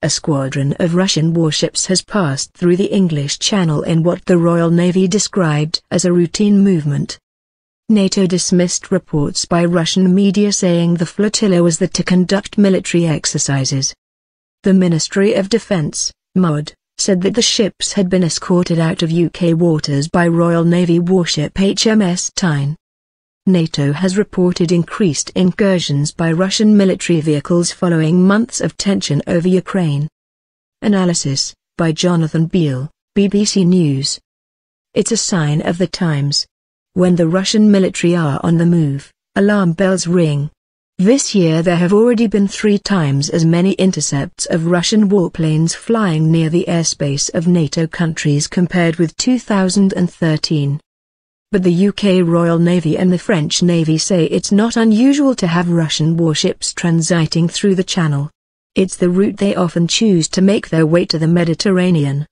a squadron of Russian warships has passed through the English Channel in what the Royal Navy described as a routine movement. NATO dismissed reports by Russian media saying the flotilla was there to conduct military exercises. The Ministry of Defence, MOD, said that the ships had been escorted out of UK waters by Royal Navy warship HMS Tyne. NATO has reported increased incursions by Russian military vehicles following months of tension over Ukraine. Analysis, by Jonathan Beale, BBC News. It's a sign of the times. When the Russian military are on the move, alarm bells ring. This year there have already been 3 times as many intercepts of Russian warplanes flying near the airspace of NATO countries compared with 2013. But the UK Royal Navy and the French Navy say it's not unusual to have Russian warships transiting through the Channel. It's the route they often choose to make their way to the Mediterranean.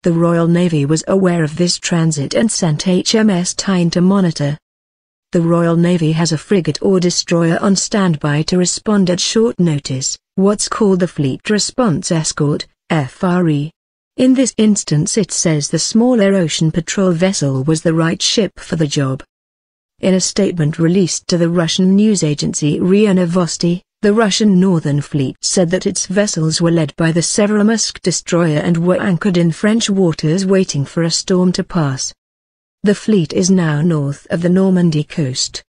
The Royal Navy was aware of this transit and sent HMS Tyne to monitor. The Royal Navy has a frigate or destroyer on standby to respond at short notice, what's called the Fleet Response Escort, FRE. In this instance it says the smaller ocean patrol vessel was the right ship for the job. In a statement released to the Russian news agency RIA Novosti, the Russian Northern Fleet said that its vessels were led by the Severomorsk destroyer and were anchored in French waters waiting for a storm to pass. The fleet is now north of the Normandy coast.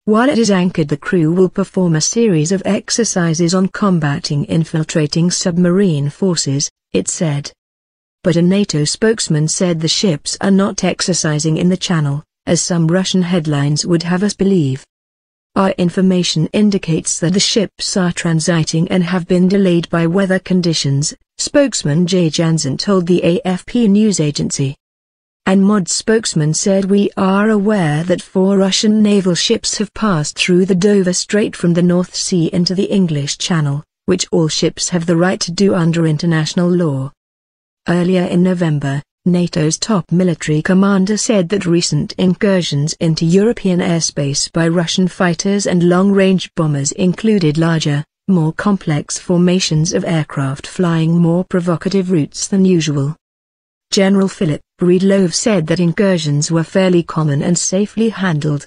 While it is anchored, the crew will perform a series of exercises on combating infiltrating submarine forces, it said. But a NATO spokesman said the ships are not exercising in the Channel, as some Russian headlines would have us believe. Our information indicates that the ships are transiting and have been delayed by weather conditions, spokesman Jay Jansen told the AFP news agency. And MOD spokesman said we are aware that 4 Russian naval ships have passed through the Dover Strait from the North Sea into the English Channel, which all ships have the right to do under international law. Earlier in November, NATO's top military commander said that recent incursions into European airspace by Russian fighters and long-range bombers included larger, more complex formations of aircraft flying more provocative routes than usual. General Philip Breedlove said that incursions were fairly common and safely handled.